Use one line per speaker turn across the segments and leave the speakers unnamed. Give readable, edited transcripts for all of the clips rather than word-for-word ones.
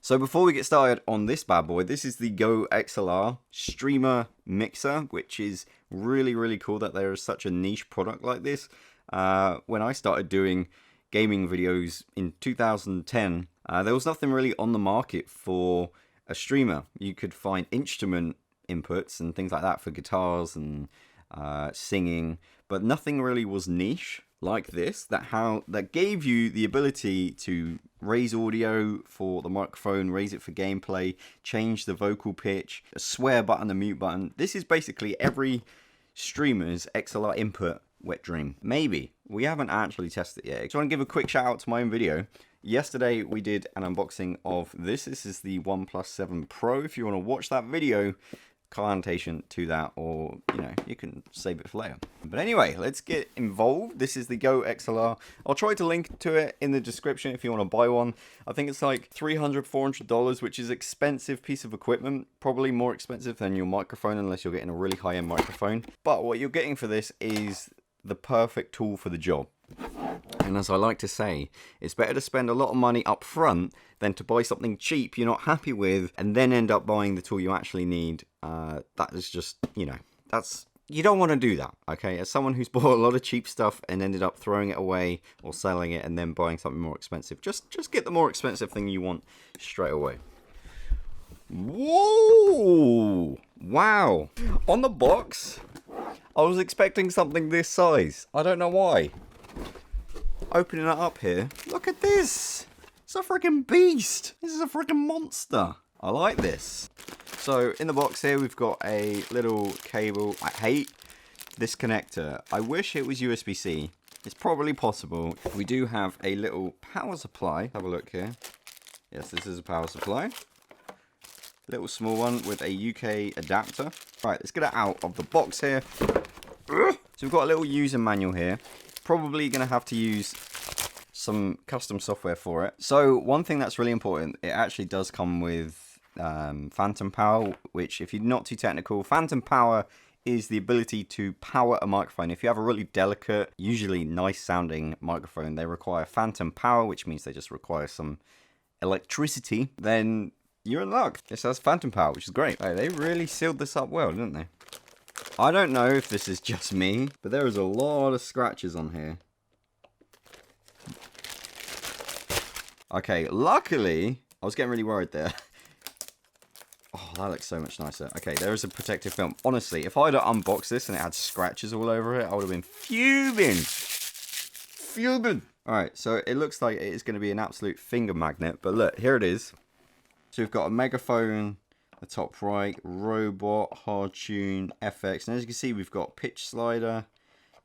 So before we get started on this bad boy, this is the GoXLR streamer mixer, which is really cool that there is such a niche product like this. When I started doing gaming videos in 2010, there was nothing really on the market for a streamer. You could find instrument inputs and things like that for guitars and singing, but nothing really was niche like this that gave you the ability to raise audio for the microphone, raise it for gameplay, change the vocal pitch, a swear button, a mute button. This is basically every streamer's XLR input wet dream. Maybe. We haven't actually tested it yet. I just want to give a quick shout out to my own video. Yesterday we did an unboxing of this. This is the OnePlus 7 Pro. If you want to watch that video, connotation to that, or you can save it for later. But anyway, let's get involved. This is the GoXLR. I'll try to link to it in the description if you want to buy one. I think it's like $300-400, which is an expensive piece of equipment, probably more expensive than your microphone unless you're getting a really high-end microphone. But what you're getting for this is the perfect tool for the job. And as I like to say, it's better to spend a lot of money up front than to buy something cheap you're not happy with and then end up buying the tool you actually need. That is just, you don't want to do that, okay? As someone who's bought a lot of cheap stuff and ended up throwing it away or selling it and then buying something more expensive, just get the more expensive thing you want straight away. Whoa! Wow! On the box, I was expecting something this size. I don't know why. Opening it up here, look at this. It's a freaking beast. This is a freaking monster. I like this. So in the box here, we've got a little cable. I hate this connector. I wish it was USB-C. It's probably possible. We do have a little power supply. Have a look here. Yes, this is a power supply. Little small one with a UK adapter. Right, let's get it out of the box here. So we've got a little user manual here. Probably going to have to use some custom software for it. So one thing that's really important, it actually does come with phantom power, which if you're not too technical, phantom power is the ability to power a microphone. If you have a really delicate, usually nice sounding microphone, they require phantom power, which means they just require some electricity, then you're in luck. This has phantom power, which is great. Hey, they really sealed this up well, didn't they? I don't know if this is just me, but there is a lot of scratches on here. Okay, luckily, I was getting really worried there. Oh, that looks so much nicer. Okay, there is a protective film. Honestly, if I had unboxed this and it had scratches all over it, I would have been fuming. Fuming. Alright, so it looks like it is going to be an absolute finger magnet, but look, here it is. So we've got a megaphone, the top right, robot, hard tune, FX, and as you can see, we've got pitch slider,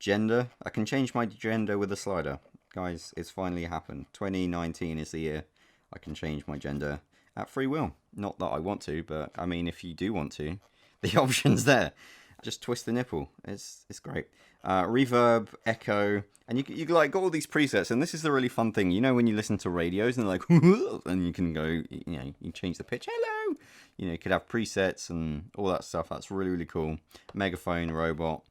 gender. I can change my gender with a slider. Guys, it's finally happened. 2019 is the year I can change my gender at free will. Not that I want to, but I mean, if you do want to, the option's there. Just twist the nipple. It's great. Reverb, echo, and you like got all these presets, and this is the really fun thing. You know when you listen to radios and they're like, and you can go, you change the pitch. Hello. You could have presets and all that stuff. That's really cool. Megaphone, robot.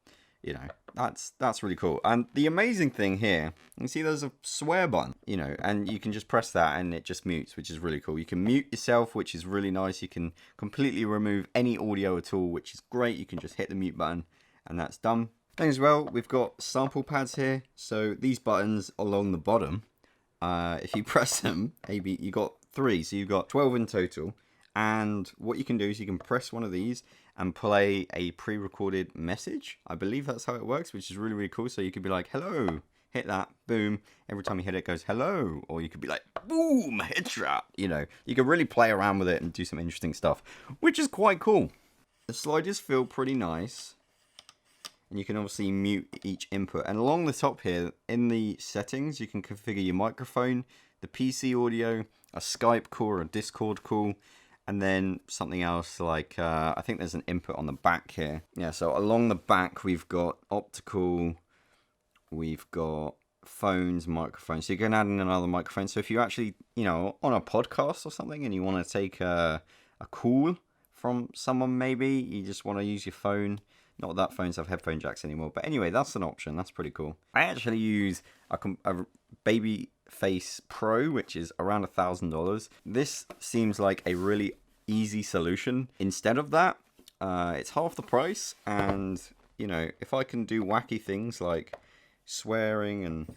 That's really cool. And the amazing thing here, you see there's a swear button, and you can just press that and it just mutes, which is really cool. You can mute yourself, which is really nice. You can completely remove any audio at all, which is great. You can just hit the mute button and that's done. And as well, we've got sample pads here. So these buttons along the bottom, if you press them, maybe you got 3, so you've got 12 in total. And what you can do is you can press one of these and play a pre-recorded message. I believe that's how it works, which is really cool. So you could be like, hello, hit that, boom. Every time you hit it, it goes, hello. Or you could be like, boom, headshot. You can really play around with it and do some interesting stuff, which is quite cool. The sliders feel pretty nice. And you can obviously mute each input. And along the top here, in the settings, you can configure your microphone, the PC audio, a Skype call or a Discord call, and then something else like, I think there's an input on the back here. Yeah, so along the back, we've got optical, we've got phones, microphones. So you can add in another microphone. So if you actually, on a podcast or something and you want to take a call from someone, maybe you just want to use your phone. Not that phones have headphone jacks anymore. But anyway, that's an option. That's pretty cool. I actually use a baby Face Pro, which is around $1,000. This seems like a really easy solution. Instead of that, it's half the price, and you know, if I can do wacky things like swearing and,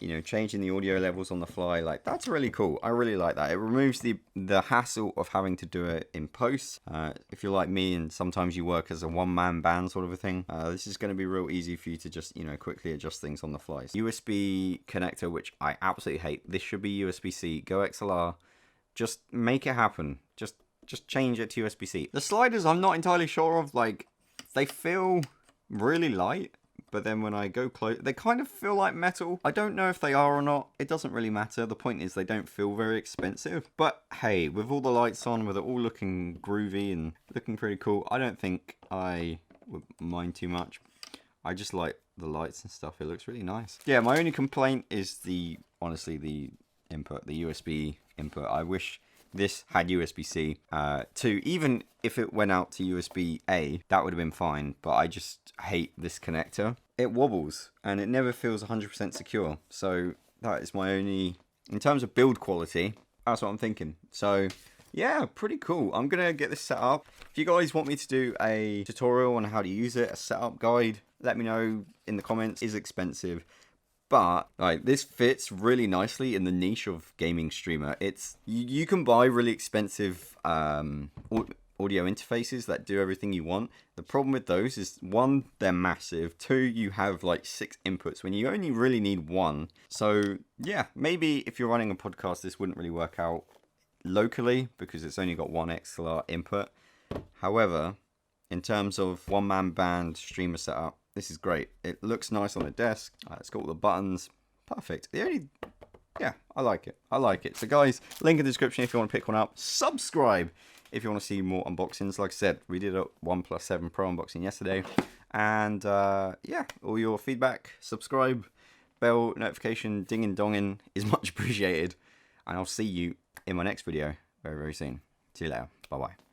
you know, changing the audio levels on the fly, like, that's really cool. I really like that. It removes the hassle of having to do it in post. If you're like me and sometimes you work as a one-man band sort of a thing, this is going to be real easy for you to just, you know, quickly adjust things on the fly. USB connector, which I absolutely hate. This should be USB-C. GoXLR. Just make it happen. Just change it to USB-C. The sliders, I'm not entirely sure of. Like, they feel really light, but then when I go close, they kind of feel like metal. I don't know if they are or not. It doesn't really matter. The point is they don't feel very expensive. But hey, with all the lights on, with it all looking groovy and looking pretty cool, I don't think I would mind too much. I just like the lights and stuff. It looks really nice. Yeah, my only complaint is honestly, the input, the USB input. I wish this had USB-C too. Even if it went out to USB-A, that would have been fine, but I just hate this connector. It wobbles and it never feels 100% secure. So that is my only, in terms of build quality, that's what I'm thinking. So yeah, pretty cool. I'm gonna get this set up. If you guys want me to do a tutorial on how to use it, a setup guide, let me know in the comments. It's expensive, but like, this fits really nicely in the niche of gaming streamer. It's you can buy really expensive audio interfaces that do everything you want. The problem with those is, one, they're massive. Two, you have like 6 inputs when you only really need 1. So yeah, maybe if you're running a podcast, this wouldn't really work out locally because it's only got 1 XLR input. However, in terms of one-man band streamer setup, this is great. It looks nice on the desk. It's got all the buttons. Perfect. Yeah, I like it. I like it. So guys, link in the description if you want to pick one up. Subscribe if you want to see more unboxings. Like I said, we did a OnePlus 7 Pro unboxing yesterday. And yeah, all your feedback, subscribe, bell notification, ding and donging is much appreciated. And I'll see you in my next video very, very soon. See you later. Bye-bye.